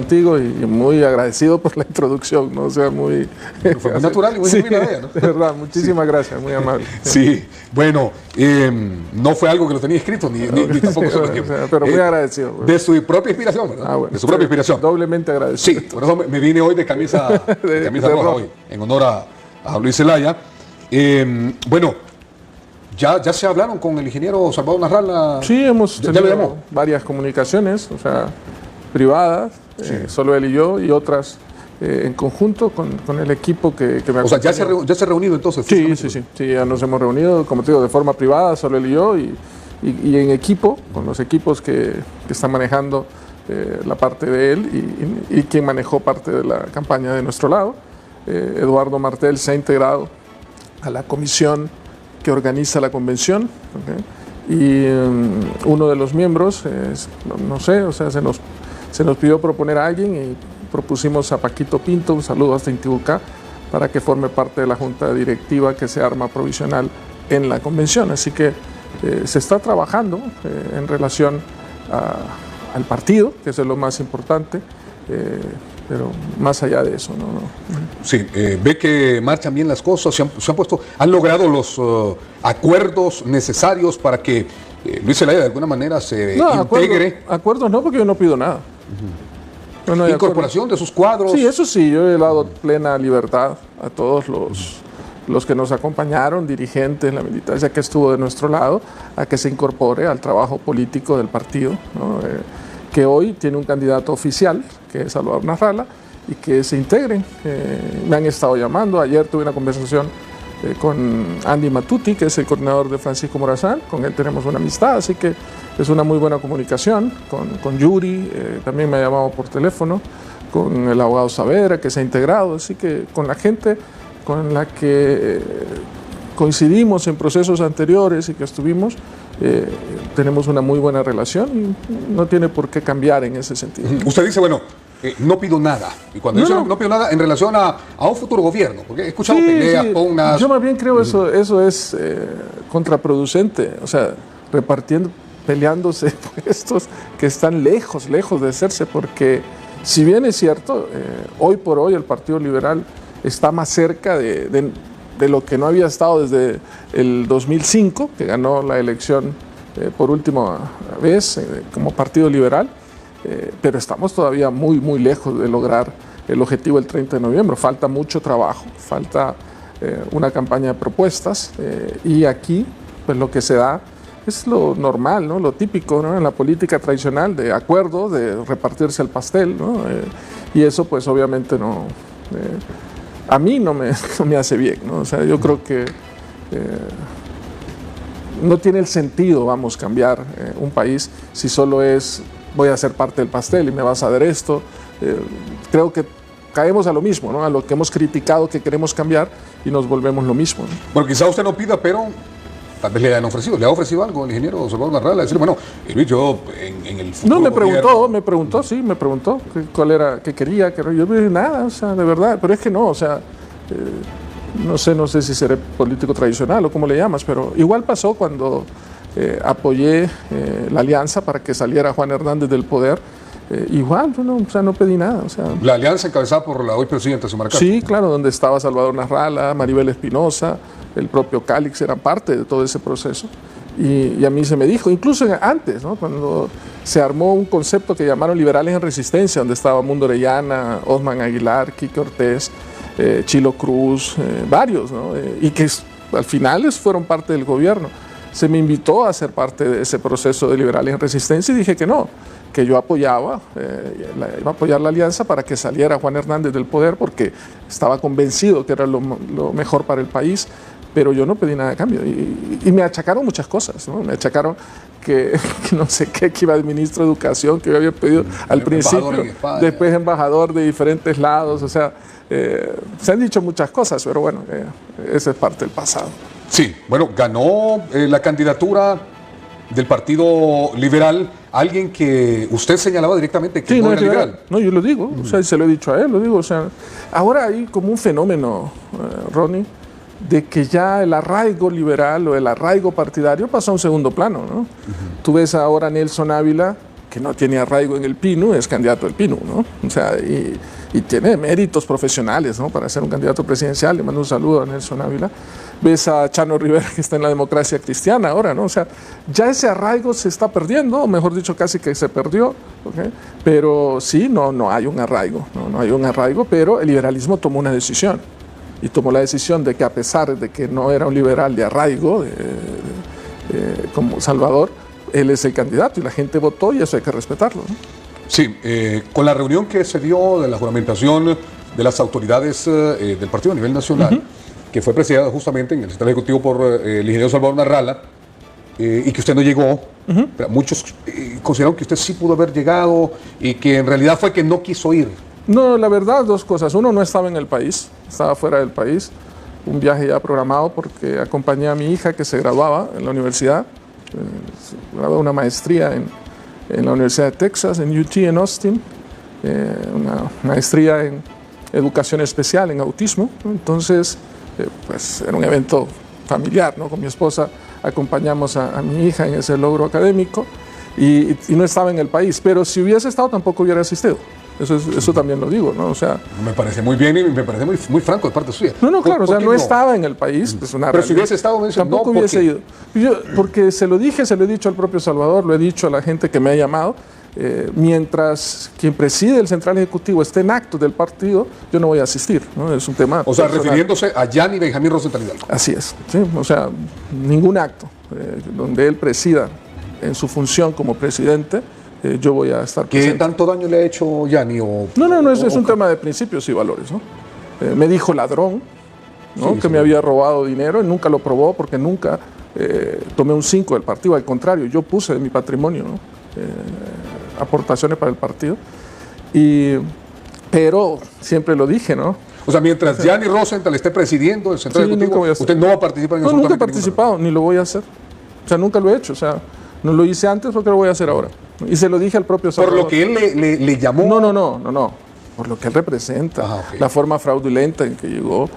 contigo y muy agradecido por la introducción, ¿no? O sea, muy... Fue muy natural y muy sí, genuina ella, ¿no? De verdad, muchísimas gracias, muy amable. Sí, bueno, no fue algo que lo tenía escrito, ni tampoco sí, o sea, pero muy agradecido. De su propia inspiración, ¿verdad? Bueno, de su propia inspiración. Doblemente agradecido. Sí, por eso me vine hoy de camisa roja hoy, en honor a Luis Zelaya. Bueno, ¿ya se hablaron con el ingeniero Salvador Narrala? Sí, hemos ¿Ya tenido le llamó? varias comunicaciones, o sea, privadas, Sí. solo él y yo, y otras en conjunto con el equipo que me acompaña. O sea, ya se ha reunido entonces. Sí, ya nos hemos reunido, como te digo, de forma privada, solo él y yo, y en equipo, con los equipos que están manejando la parte de él y quien manejó parte de la campaña de nuestro lado. Eduardo Martel se ha integrado a la comisión que organiza la convención, ¿okay? Y uno de los miembros, no sé, o sea, se nos pidió proponer a alguien y propusimos a Paquito Pinto, un saludo hasta Intibucá, para que forme parte de la junta directiva que se arma provisional en la convención. Así que se está trabajando en relación al partido, que es lo más importante, pero más allá de eso, ¿no? Sí, ve que marchan bien las cosas, han logrado los acuerdos necesarios para que Luis Zelaya de alguna manera se integre. Acuerdos no, porque yo no pido nada. No Incorporación de sus cuadros. Sí, eso sí, yo he dado plena libertad a todos los que nos acompañaron, dirigentes, la militancia que estuvo de nuestro lado, a que se incorpore al trabajo político del partido, ¿no? Que hoy tiene un candidato oficial, que es Salvador Narrala, y que se integren. Me han estado llamando, ayer tuve una conversación con Andy Matuti, que es el coordinador de Francisco Morazán, con él tenemos una amistad, así que es una muy buena comunicación, con Yuri, también me ha llamado por teléfono, con el abogado Saavedra, que se ha integrado, así que con la gente con la que coincidimos en procesos anteriores y que estuvimos, tenemos una muy buena relación y no tiene por qué cambiar en ese sentido. Usted dice, bueno, no pido nada. Y cuando dice no pido nada en relación a un futuro gobierno, porque he escuchado peleas, pugnas. Yo más bien creo eso es contraproducente, o sea, peleándose puestos que están lejos de hacerse, porque si bien es cierto, hoy por hoy el Partido Liberal está más cerca de lo que no había estado desde el 2005, que ganó la elección por última vez como Partido Liberal, pero estamos todavía muy lejos de lograr el objetivo del 30 de noviembre. Falta mucho trabajo, falta una campaña de propuestas y aquí pues lo que se da es lo normal, ¿no? Lo típico, ¿no? En la política tradicional de acuerdo, de repartirse el pastel, ¿no? Y eso pues obviamente no... a mí no me hace bien, ¿no? O sea, yo creo que no tiene el sentido, vamos, cambiar un país si solo es voy a ser parte del pastel y me vas a dar esto. Creo que caemos a lo mismo, ¿no? A lo que hemos criticado que queremos cambiar y nos volvemos lo mismo, ¿no? Bueno, quizá usted no pida, pero tal vez le han ofrecido. ¿Le ha ofrecido algo al ingeniero Salvador Narrala? Decir, bueno, Luis, yo en el futuro No, me preguntó cuál era, qué quería, que yo no dije nada, o sea, de verdad, pero es que no, o sea, no sé si seré político tradicional o cómo le llamas, pero igual pasó cuando apoyé la alianza para que saliera Juan Hernández del poder, igual, no pedí nada, o sea. La alianza encabezada por la hoy presidenta Xiomara Castro. Sí, claro, donde estaba Salvador Narrala, Maribel Espinosa, el propio Cálix eran parte de todo ese proceso. Y a mí se me dijo, incluso antes, ¿no? Cuando se armó un concepto que llamaron Liberales en Resistencia, donde estaba Mundo Orellana, Osman Aguilar, Quique Ortiz, Chilo Cruz, varios, ¿no? Y que al final fueron parte del gobierno. Se me invitó a ser parte de ese proceso de Liberales en Resistencia y dije que no, que yo apoyaba, iba a apoyar la alianza para que saliera Juan Hernández del poder porque estaba convencido que era lo mejor para el país, pero yo no pedí nada a cambio. Y me achacaron muchas cosas, ¿no? Me achacaron que no sé qué, que iba de ministro de Educación, que yo había pedido al principio, después embajador de diferentes lados, o sea, se han dicho muchas cosas, pero bueno, esa es parte del pasado. Sí, bueno, ganó la candidatura del Partido Liberal alguien que usted señalaba directamente que no era liberal. No, yo lo digo, o sea, se lo he dicho a él, lo digo, o sea, ahora hay como un fenómeno, Ronnie, de que ya el arraigo liberal o el arraigo partidario pasó a un segundo plano, ¿no? Tú ves ahora a Nelson Ávila que no tiene arraigo en el PINU es candidato del PINU, ¿no? O sea, y tiene méritos profesionales, ¿no?, para ser un candidato presidencial. Le mando un saludo a Nelson Ávila. Ves a Chano Rivera, que está en la Democracia Cristiana ahora, ¿no? O sea, ya ese arraigo se está perdiendo, o mejor dicho, casi que se perdió, ¿okay? Pero sí, no hay un arraigo, no hay un arraigo, pero el liberalismo tomó una decisión, y tomó la decisión de que, a pesar de que no era un liberal de arraigo, como Salvador, él es el candidato y la gente votó, y eso hay que respetarlo, ¿no? Sí, con la reunión que se dio de la juramentación de las autoridades del partido a nivel nacional, que fue presidida justamente en el Central Ejecutivo por el ingeniero Salvador Narrala, y que usted no llegó, pero muchos consideraron que usted sí pudo haber llegado y que en realidad fue que no quiso ir. No, la verdad, dos cosas. Uno, no estaba en el país, estaba fuera del país. Un viaje ya programado porque acompañé a mi hija, que se graduaba en la universidad, graduó una maestría en la Universidad de Texas, en UT en Austin, una maestría en educación especial, en autismo, ¿no? Entonces, pues era un evento familiar, ¿no? Con mi esposa acompañamos a mi hija en ese logro académico, y no estaba en el país, pero si hubiese estado tampoco hubiera asistido. Eso también lo digo, ¿no? O sea, me parece muy bien y me parece muy franco de parte suya. No, claro, o sea, no estaba en el país. Pues una pero realidad. Si hubiese estado, me dice, tampoco no, hubiese ido. Porque se lo dije, se lo he dicho al propio Salvador, lo he dicho a la gente que me ha llamado. Mientras quien preside el Central Ejecutivo esté en actos del partido, yo no voy a asistir, ¿no? Es un tema. O sea, refiriéndose a Yanni Benjamín Rosenthal Hidalgo. Así es, ¿sí? O sea, ningún acto donde él presida en su función como presidente, yo voy a estar presente. ¿Qué tanto daño le ha hecho Yanni? No, es un tema de principios y valores, ¿no? Me dijo ladrón, ¿no? Que me había robado dinero, y nunca lo probó, porque nunca tomé un 5 del partido. Al contrario, yo puse de mi patrimonio, ¿no? Aportaciones para el partido, pero siempre lo dije, ¿no? O sea, mientras Yanni Rosenthal esté presidiendo el Central Ejecutivo, usted no va a participar en eso. No, nunca he participado, ni lo voy a hacer. O sea, nunca lo he hecho. O sea, no lo hice antes, porque lo voy a hacer ahora. Y se lo dije al propio Salvador. ¿Por lo que él le llamó? No. Por lo que él representa, okay. La forma fraudulenta en que llegó,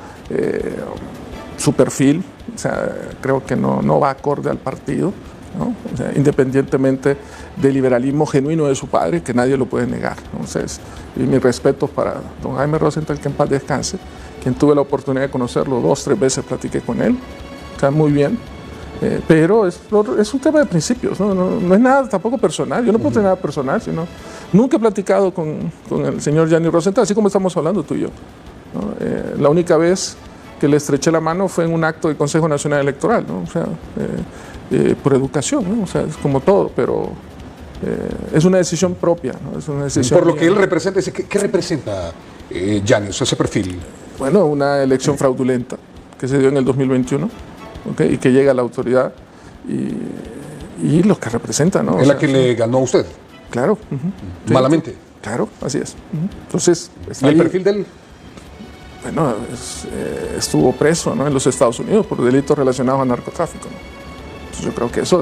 su perfil. O sea, creo que no va acorde al partido, ¿no? O sea, independientemente del liberalismo genuino de su padre, que nadie lo puede negar. Entonces, y mis respetos para don Jaime Rosenthal, que en paz descanse, quien tuve la oportunidad de conocerlo 2 o 3 veces, platiqué con él, o sea, muy bien. Pero es un tema de principios, no es nada tampoco personal. Yo no puedo tener nada personal, sino nunca he platicado con el señor Yanni Rosenthal, así como estamos hablando tú y yo, ¿no? La única vez que le estreché la mano fue en un acto del Consejo Nacional Electoral, ¿no? O sea, por educación, ¿no? O sea, es como todo, pero es una decisión propia, ¿no? Es una decisión por lo que él representa, ¿qué representa Yanni, o sea, ese perfil? Bueno, una elección fraudulenta que se dio en el 2021. Okay, y que llega a la autoridad y lo que representa, ¿no? Es la que le ganó a usted. Claro. Malamente. Sí, claro, así es. Entonces, ¿y el perfil de él? Bueno, estuvo preso, ¿no?, en los Estados Unidos por delitos relacionados al narcotráfico, ¿no? Entonces, yo creo que eso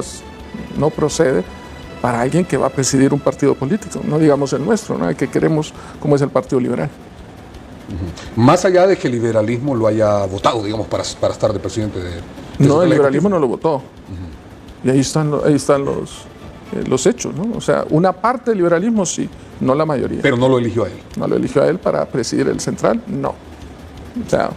no procede para alguien que va a presidir un partido político, no digamos el nuestro, ¿no?, el que queremos, como es el Partido Liberal. Más allá de que el liberalismo lo haya votado, digamos, para estar de presidente de no, el liberalismo no lo votó. Y ahí están los hechos, ¿no? O sea, una parte del liberalismo sí, no la mayoría. Pero no lo eligió a él. No lo eligió a él para presidir el Central, no. O sea,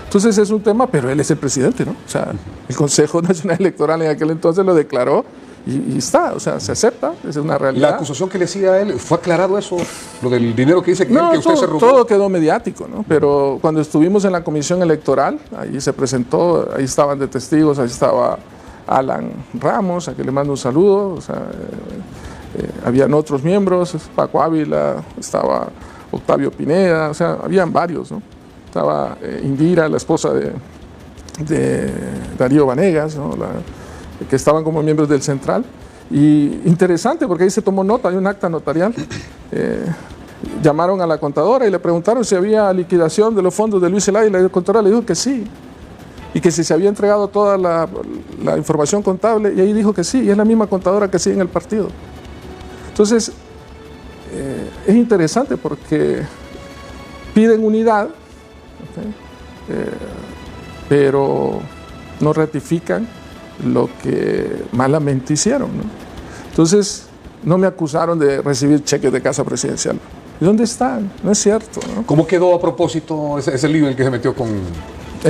entonces es un tema, pero él es el presidente, ¿no? O sea, el Consejo Nacional Electoral en aquel entonces lo declaró. Y está, o sea, se acepta, es una realidad. ¿La acusación que le hacía a él, fue aclarado eso? Lo del dinero que dice que usted se robó. Todo quedó mediático, ¿no? Pero cuando estuvimos en la comisión electoral, ahí se presentó, ahí estaban de testigos, ahí estaba Alan Ramos, a quien le mando un saludo, o sea, habían otros miembros, Paco Ávila, estaba Octavio Pineda, o sea, habían varios, ¿no? Estaba Indira, la esposa de Darío Vanegas, ¿no? Que estaban como miembros del Central. Y interesante, porque ahí se tomó nota, hay un acta notarial. Llamaron a la contadora y le preguntaron si había liquidación de los fondos de Luis Zelaya, y la contadora le dijo que sí, y que si se había entregado toda la información contable, y ahí dijo que sí, y es la misma contadora que sigue en el partido. Entonces, es interesante porque piden unidad, ¿okay? Pero no ratifican lo que malamente hicieron, ¿no? Entonces, no me acusaron de recibir cheques de casa presidencial. ¿Y dónde están? No es cierto, ¿no? ¿Cómo quedó a propósito ese lío en el que se metió con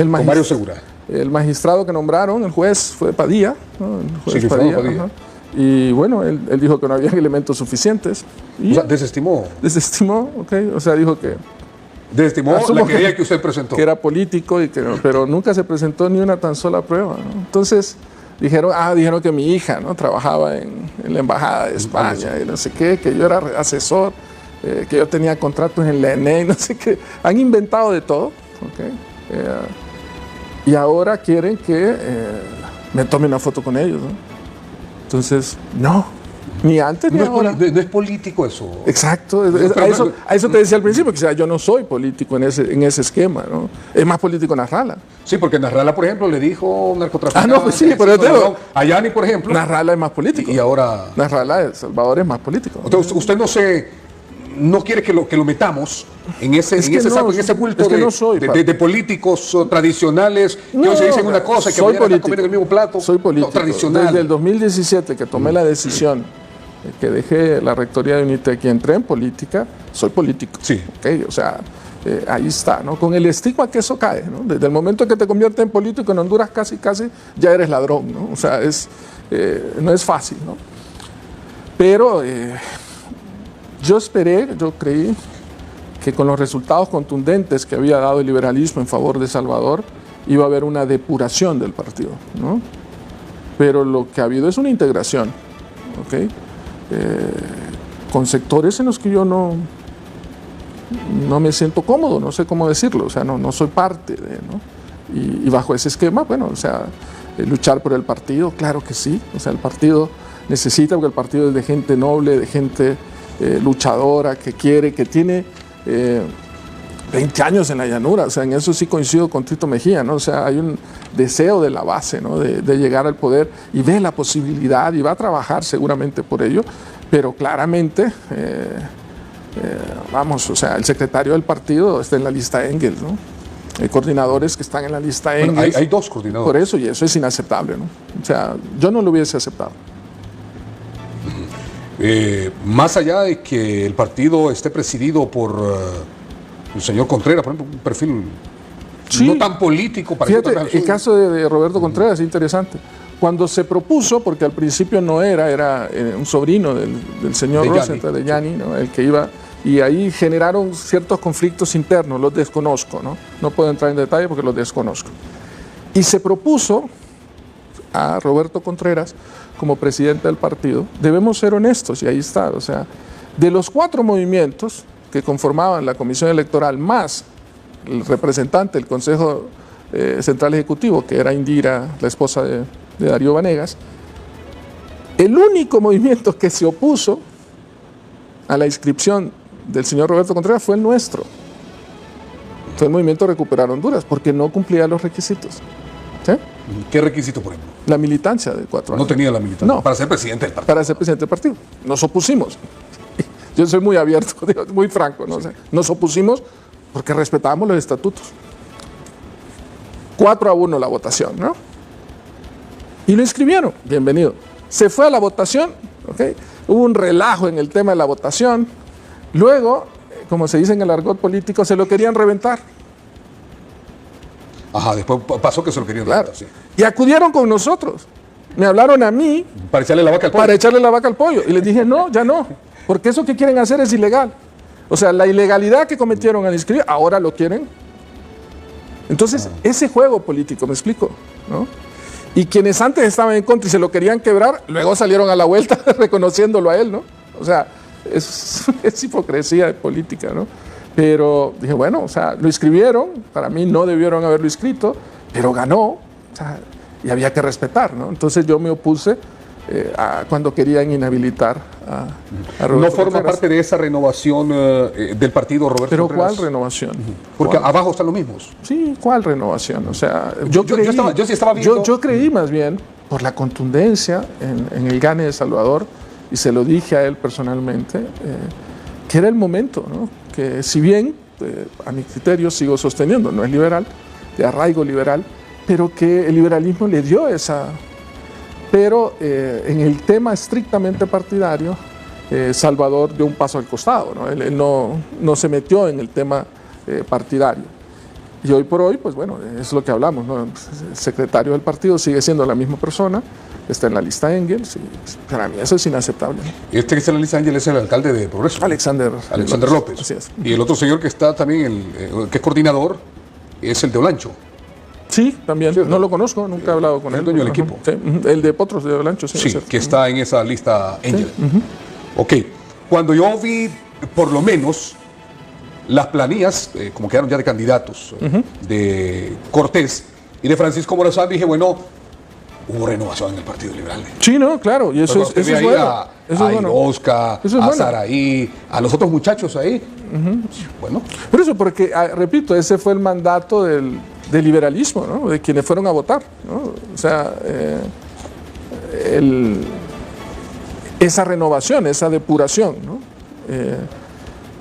Mario Segura? El magistrado que nombraron, el juez fue Padilla, ¿no? El juez sí, Padilla. Padilla. Y bueno, él dijo que no había elementos suficientes. Y o sea, desestimó. Desestimó, ok. O sea, dijo que... Desestimó la querella que usted presentó. Que era político, pero nunca se presentó ni una tan sola prueba, ¿no? Entonces dijeron que mi hija, ¿no?, trabajaba en la Embajada de España y no sé qué, que yo era asesor, que yo tenía contratos en la ENE, no sé qué. Han inventado de todo, ¿ok? Y ahora quieren que me tome una foto con ellos, ¿no? Entonces, no, ni antes ni ahora. No es político eso. Exacto, a eso te decía al principio, que yo no soy político en ese esquema, ¿no? Es más político Nasrallah. Sí, porque Nasrallah, por ejemplo, le dijo narcotraficante. Ah, no, pues sí, pero a Yani, por ejemplo. Nasrallah es más político. Y ahora... Nasrallah, El Salvador es más político. Entonces, usted no quiere que lo metamos en ese saco, en ese bulto de políticos tradicionales que hoy se dicen una cosa y que mañana están comiendo el mismo plato. Soy político. Tradicional. Desde el 2017 que tomé la decisión, que dejé la rectoría de UNITEC y entré en política, soy político. Sí. ¿Okay? O sea, ahí está, ¿no? Con el estigma que eso cae, ¿no? Desde el momento que te conviertes en político en Honduras casi ya eres ladrón, ¿no? O sea, no es fácil, ¿no? Pero yo creí que con los resultados contundentes que había dado el liberalismo en favor de Salvador, iba a haber una depuración del partido, ¿no? Pero lo que ha habido es una integración, ¿ok? Con sectores en los que yo no me siento cómodo, no sé cómo decirlo, o sea, no soy parte de, ¿no? Y bajo ese esquema, bueno, o sea, luchar por el partido, claro que sí, o sea, el partido necesita, porque el partido es de gente noble, de gente luchadora, que quiere, que tiene 20 años en la llanura, o sea, en eso sí coincido con Tito Mejía, ¿no? O sea, hay un deseo de la base, ¿no?, de llegar al poder y ve la posibilidad y va a trabajar seguramente por ello, pero claramente, vamos, o sea, el secretario del partido está en la lista Engels, ¿no? Hay coordinadores que están en la lista Engels. Bueno, hay dos coordinadores. Por eso, y eso es inaceptable, ¿no? O sea, yo no lo hubiese aceptado. Más allá de que el partido esté presidido por el señor Contreras, por ejemplo, un perfil no tan político. Fíjate, el caso de Roberto Contreras es interesante. Cuando se propuso, porque al principio no era un sobrino del señor Rosenthal, de Yani, ¿no?, el que iba, y ahí generaron ciertos conflictos internos, los desconozco, ¿no? No puedo entrar en detalle porque los desconozco. Y se propuso a Roberto Contreras como presidente del partido. Debemos ser honestos, y ahí está, o sea, de los 4 movimientos que conformaban la Comisión Electoral, más el representante del Consejo Central Ejecutivo, que era Indira, la esposa de Darío Vanegas, el único movimiento que se opuso a la inscripción del señor Roberto Contreras fue el nuestro. Fue el movimiento Recuperar Honduras, porque no cumplía los requisitos. ¿Sí? ¿Qué requisito, por ejemplo? La militancia de 4 años. No tenía la militancia. No. Para ser presidente del partido. Para ser presidente del partido. Nos opusimos. Yo soy muy abierto, muy franco, ¿no? Sí. O sea, nos opusimos porque respetábamos los estatutos. 4-1 la votación, ¿no? Y lo inscribieron. Bienvenido. Se fue a la votación, ¿ok? Hubo un relajo en el tema de la votación. Luego, como se dice en el argot político, se lo querían reventar. Ajá, después pasó que se lo querían reventar, sí. Y acudieron con nosotros. Me hablaron a mí. Para echarle la vaca al pollo. Para echarle la vaca al pollo. Y les dije, no, ya no. Porque eso que quieren hacer es ilegal. O sea, la ilegalidad que cometieron al inscribir, ahora lo quieren. Entonces, ese juego político, ¿me explico? ¿No? Y quienes antes estaban en contra y se lo querían quebrar, luego salieron a la vuelta reconociéndolo a él, ¿no? O sea, es hipocresía de política, ¿no? Pero dije, bueno, o sea, lo inscribieron, para mí no debieron haberlo inscrito, pero ganó, o sea, y había que respetar, ¿no? Entonces yo me opuse cuando querían inhabilitar a Roberto. ¿No forma parte de esa renovación del partido Roberto ¿Pero Contreras? cuál renovación? Porque ¿Cuál? abajo están los mismos. Sí, ¿cuál renovación? O sea, yo sí estaba viendo... yo creí más bien, por la contundencia en el gane de Salvador, y se lo dije a él personalmente, que era el momento, ¿no? Que si bien, a mi criterio, sigo sosteniendo, no es liberal, de arraigo liberal, pero que el liberalismo le dio esa... Pero en el tema estrictamente partidario, Salvador dio un paso al costado, ¿no? Él no se metió en el tema partidario. Y hoy por hoy, pues bueno, es lo que hablamos, ¿no? El secretario del partido sigue siendo la misma persona, está en la lista Engels, y para mí eso es inaceptable, ¿no? Este que está en la lista Engels es el alcalde de Progreso. Alexander López. Así es. Y el otro señor que está también, que es coordinador, es el de Olancho. Sí, también. Sí, no lo conozco, nunca he hablado con él. El dueño del equipo. Sí, el de Potros de Olancho. Sí, que está en esa lista Engels. Sí. Ok. Cuando yo vi, por lo menos, las planillas, como quedaron ya de candidatos, de Cortés y de Francisco Morazán, dije, bueno, hubo renovación en el Partido Liberal. Sí, no, claro, y eso es bueno. A Irosca, a Saraí, a los otros muchachos ahí. Bueno. Por eso, porque, repito, ese fue el mandato del liberalismo, ¿no? De quienes fueron a votar, ¿no? O sea, esa renovación, esa depuración, ¿no?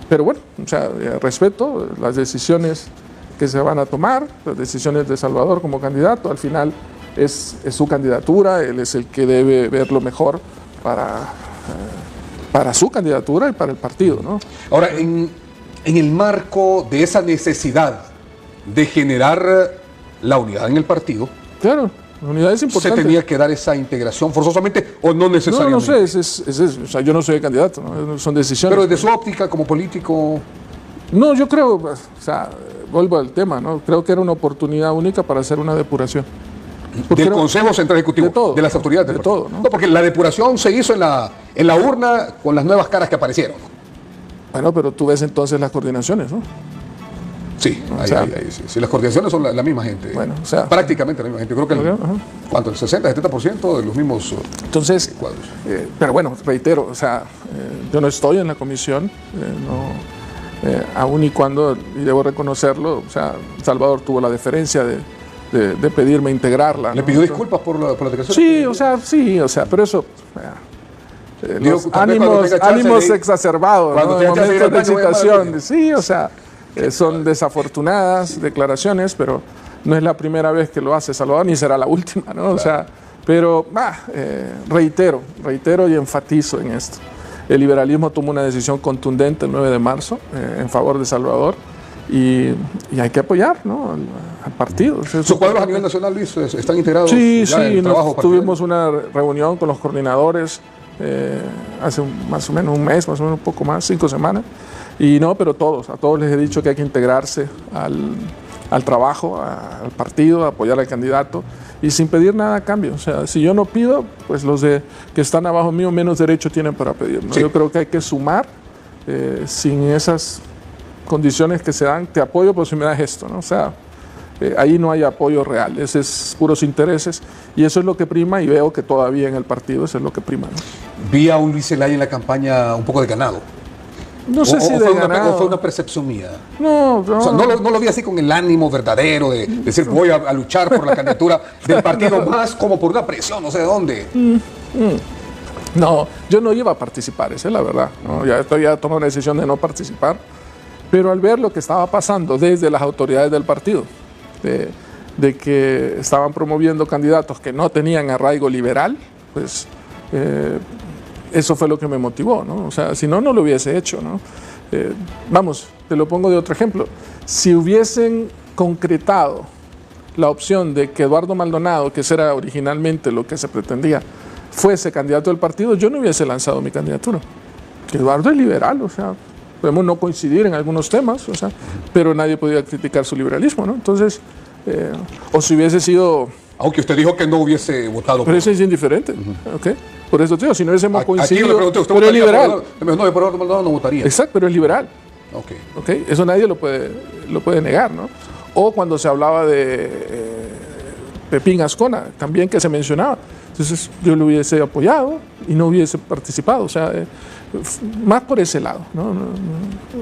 Pero bueno, o sea, respeto las decisiones que se van a tomar, las decisiones de Salvador como candidato. Al final es su candidatura, él es el que debe ver lo mejor para su candidatura y para el partido, ¿no? Ahora, en el marco de esa necesidad de generar la unidad en el partido, claro, la unidad es importante. ¿Se tenía que dar esa integración forzosamente o no necesariamente? No sé, o sea, yo no soy candidato, ¿no? Son decisiones. Pero desde su óptica como político... No, yo creo, o sea, vuelvo al tema, ¿no? Creo que era una oportunidad única para hacer una depuración. Del Consejo Central Ejecutivo, de todo, de las autoridades del partido. Todo, ¿no? No, porque la depuración se hizo en la urna con las nuevas caras que aparecieron. Bueno, pero tú ves entonces las coordinaciones, ¿no? Sí, sí, las coordinaciones son la misma gente. Bueno, o sea, prácticamente la misma gente. Creo que ¿cuánto? El 60-70% de los mismos entonces, cuadros. Pero bueno, reitero, o sea, yo no estoy en la comisión, aún y cuando, y debo reconocerlo, o sea, Salvador tuvo la deferencia de pedirme integrarla. ¿Le pidió disculpas por la declaración? Sí, o sea, pero eso... los ánimos exacerbados, ¿no? En momentos de excitación. Sí, o sea, son desafortunadas declaraciones, pero no es la primera vez que lo hace Salvador, ni será la última, ¿no? Claro. O sea, pero reitero y enfatizo en esto. El liberalismo tomó una decisión contundente el 9 de marzo en favor de Salvador y hay que apoyar, ¿no? al partido. ¿Sus cuadros a nivel nacional, Luis, están integrados? Sí, tuvimos una reunión con los coordinadores hace más o menos un mes, más o menos un poco más, 5 semanas. Y no, pero a todos les he dicho que hay que integrarse al trabajo, al partido, apoyar al candidato y sin pedir nada a cambio. O sea, si yo no pido, pues los que están abajo mío menos derecho tienen para pedir, ¿no? Sí. Yo creo que hay que sumar sin esas condiciones que se dan. Te apoyo, pero si me das esto, ¿no? O sea, ahí no hay apoyo real, ese es puros intereses y eso es lo que prima y veo que todavía en el partido eso es lo que prima, ¿no? Vi a un Luis Zelaya en la campaña un poco de ganado. No sé si de ganado. ¿O fue una percepción mía? No. O sea, no lo vi así con el ánimo verdadero de decir voy a luchar por la candidatura del partido más como por una presión, no sé de dónde. No, yo no iba a participar, esa es la verdad, ¿no? Ya tomé una decisión de no participar, pero al ver lo que estaba pasando desde las autoridades del partido, de que estaban promoviendo candidatos que no tenían arraigo liberal, pues eso fue lo que me motivó, ¿no? O sea, si no, no lo hubiese hecho, ¿no? Vamos, te lo pongo de otro ejemplo. Si hubiesen concretado la opción de que Eduardo Maldonado, que ese era originalmente lo que se pretendía, fuese candidato del partido, yo no hubiese lanzado mi candidatura. Que Eduardo es liberal, o sea, podemos no coincidir en algunos temas, o sea, pero nadie podía criticar su liberalismo, ¿no? Entonces, o si hubiese sido... Aunque usted dijo que no hubiese votado. Pero eso es indiferente, ¿ok? Por eso, tío, si no hubiésemos coincidido, aquí le pregunté, ¿usted pero es liberal. No, por Eduardo Maldonado no votaría. Exacto, pero es liberal. Ok. Eso nadie lo puede negar, ¿no? O cuando se hablaba de Pepín Ascona, también que se mencionaba. Entonces yo lo hubiese apoyado y no hubiese participado, o sea, más por ese lado, ¿no?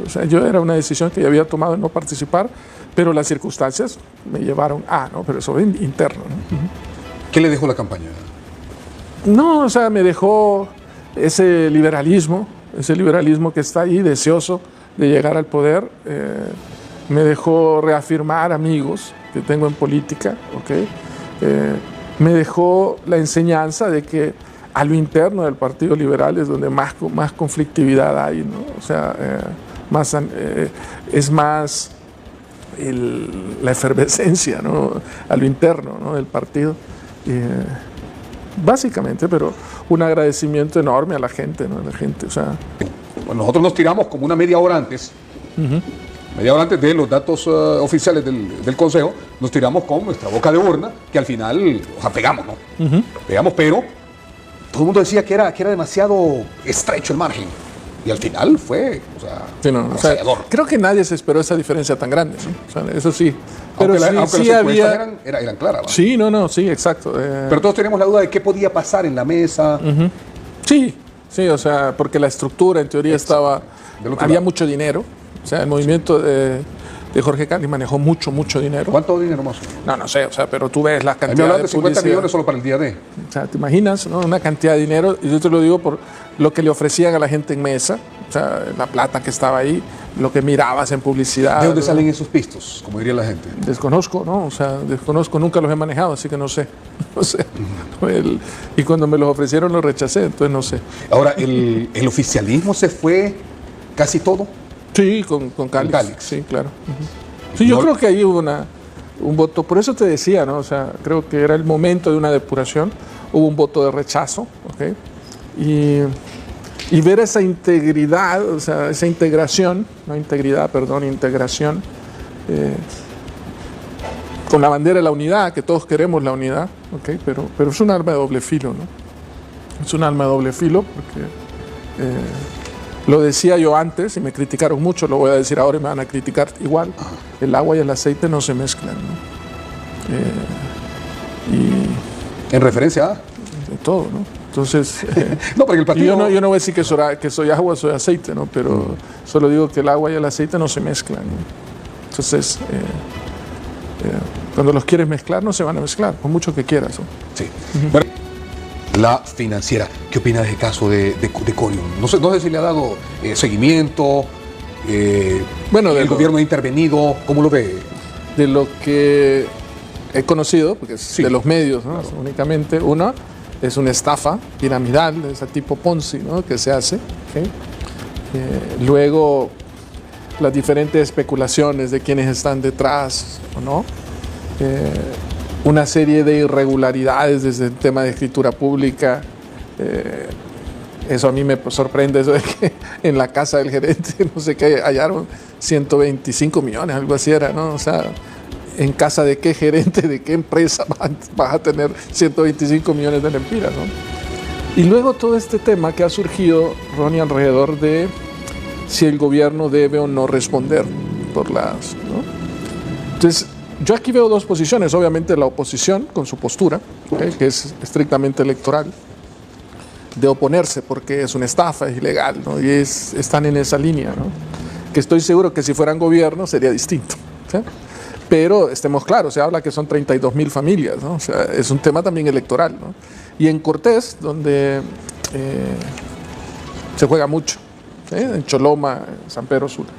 O sea, yo era una decisión que yo había tomado de no participar, pero las circunstancias me llevaron ¿no? Pero eso es interno, ¿no? ¿Qué le dejó la campaña? No, o sea, me dejó ese liberalismo que está ahí, deseoso de llegar al poder, me dejó reafirmar amigos que tengo en política, ¿ok? Me dejó la enseñanza de que a lo interno del Partido Liberal es donde más conflictividad hay, ¿no? O sea, es más la efervescencia, ¿no? A lo interno, ¿no? Del partido. Básicamente, pero un agradecimiento enorme a la gente, ¿no? O sea, bueno, nosotros nos tiramos como una media hora antes. Media hora antes de los datos oficiales del Consejo, nos tiramos con nuestra boca de urna, que al final, o sea, pegamos, ¿no? Pegamos, pero todo el mundo decía que era demasiado estrecho el margen. Y al final fue, o sea, sí, no, o sea, creo que nadie se esperó esa diferencia tan grande, ¿sí? O sea, eso sí. Pero aunque sí las había... eran claras, ¿no? Sí, sí, exacto. Pero todos teníamos la duda de qué podía pasar en la mesa. Sí, o sea, porque la estructura en teoría había mucho dinero. O sea, el movimiento de Jorge Cáliz manejó mucho dinero. ¿Cuánto dinero más? No sé, o sea, pero tú ves la cantidad de 50 millones solo para el día D. O sea, te imaginas, ¿no? Una cantidad de dinero, y yo te lo digo por lo que le ofrecían a la gente en mesa, o sea, la plata que estaba ahí, lo que mirabas en publicidad. ¿De dónde salen esos pistos, como diría la gente? Desconozco, ¿no? O sea, nunca los he manejado, así que no sé. No sé. Y cuando me los ofrecieron los rechacé, entonces no sé. Ahora, ¿el oficialismo se fue casi todo? Sí, con Cáliz. Sí, claro. Sí, yo creo que ahí hubo un voto, por eso te decía, ¿no? O sea, creo que era el momento de una depuración, hubo un voto de rechazo, ¿ok? Y ver esa integridad, o sea, esa integración, integración, con la bandera de la unidad, que todos queremos la unidad, ¿ok? Pero es un arma de doble filo, ¿no? Es un arma de doble filo porque... lo decía yo antes y me criticaron mucho, lo voy a decir ahora y me van a criticar igual. El agua y el aceite no se mezclan, ¿no? ¿En referencia a? De todo, ¿no? Entonces, no, porque el partido... yo no voy a decir que soy agua, soy aceite, ¿no? Pero solo digo que el agua y el aceite no se mezclan, ¿no? Entonces, cuando los quieres mezclar, no se van a mezclar, por mucho que quieras, ¿no? Sí. Bueno, la financiera, ¿qué opina de ese caso de Corium? No sé si le ha dado seguimiento, el gobierno ha intervenido, ¿cómo lo ve? De lo que he conocido, porque es de los medios, ¿no? Claro. Únicamente, una es una estafa piramidal, de ese tipo Ponzi, ¿no? Que se hace. ¿Okay? Luego, las diferentes especulaciones de quiénes están detrás o no. Una serie de irregularidades desde el tema de escritura pública. Eso a mí me sorprende, eso de que en la casa del gerente, no sé qué, hallaron 125 millones, algo así era, ¿no? O sea, ¿en casa de qué gerente, de qué empresa vas a tener 125 millones de lempiras, ¿no? Y luego todo este tema que ha surgido, Ronnie, alrededor de si el gobierno debe o no responder por las, ¿no? Entonces, yo aquí veo dos posiciones. Obviamente la oposición con su postura, ¿okay? Que es estrictamente electoral, de oponerse porque es una estafa, es ilegal, ¿no? Y están en esa línea, ¿no? Que estoy seguro que si fueran gobierno sería distinto, ¿sí? Pero estemos claros, se habla que son 32,000 familias, ¿no? O sea, es un tema también electoral, ¿no? Y en Cortés, donde se juega mucho, ¿sí? En Choloma, en San Pedro Sula.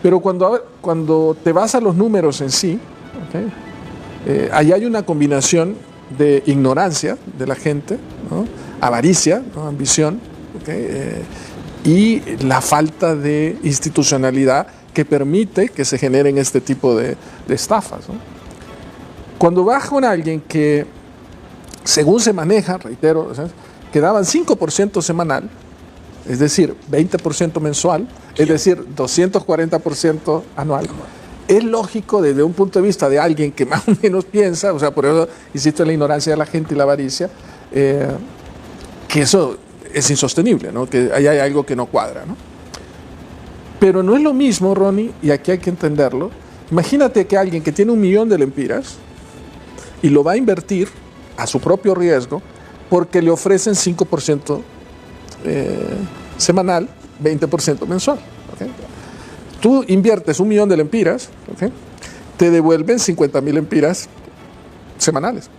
Pero cuando te vas a los números en sí, ¿okay? Ahí hay una combinación de ignorancia de la gente, ¿no? Avaricia, ¿no? Ambición, ¿okay? Y la falta de institucionalidad que permite que se generen este tipo de estafas, ¿no? Cuando vas con alguien que, según se maneja, reitero, ¿sabes?, que daban 5% semanal, es decir, 20% mensual, es decir, 240% anual. Es lógico desde un punto de vista de alguien que más o menos piensa, o sea, por eso insisto en la ignorancia de la gente y la avaricia, que eso es insostenible, ¿no? Que ahí hay algo que no cuadra, ¿no? Pero no es lo mismo, Ronnie, y aquí hay que entenderlo. Imagínate que alguien que tiene 1 millón de lempiras y lo va a invertir a su propio riesgo porque le ofrecen 5% semanal, 20% mensual. ¿Okay? Tú inviertes 1 millón de lempiras, ¿okay? Te devuelven 50,000 lempiras semanales,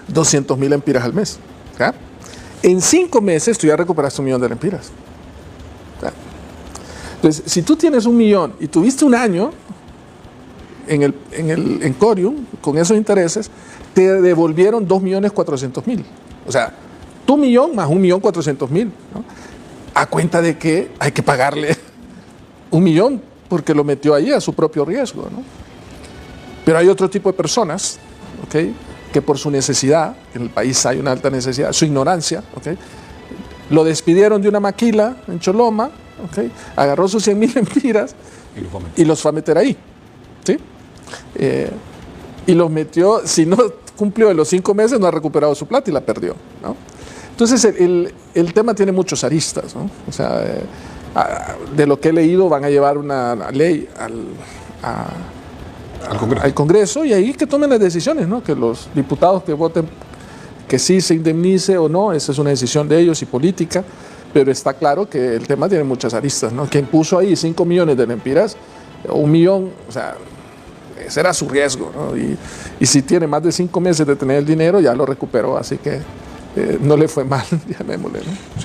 200,000 lempiras al mes. ¿Okay? En 5 meses tú ya recuperaste 1 millón de lempiras. ¿Okay? Entonces, si tú tienes 1 millón y tuviste un año en Corium con esos intereses, te devolvieron 2,400,000. O sea, tu millón más 1.400.000, ¿no? A cuenta de que hay que pagarle 1 millón porque lo metió ahí a su propio riesgo, ¿no? Pero hay otro tipo de personas, ¿okay?, que por su necesidad, en el país hay una alta necesidad, su ignorancia, ¿okay?, lo despidieron de una maquila en Choloma, ¿okay?, agarró sus 100.000 lempiras y los fue a meter ahí, ¿sí? Y los metió, si no cumplió en los 5 meses, no ha recuperado su plata y la perdió, ¿no? Entonces el tema tiene muchos aristas, ¿no? O sea, de lo que he leído van a llevar una ley al Congreso y ahí que tomen las decisiones, ¿no? Que los diputados que voten que sí se indemnice o no, esa es una decisión de ellos y política, pero está claro que el tema tiene muchas aristas, ¿no? Quien puso ahí 5 millones de lempiras, 1 millón, o sea, ese era su riesgo, ¿no? Y si tiene más de 5 meses de tener el dinero, ya lo recuperó, así que no le fue mal, llamémosle, ¿no? Sí.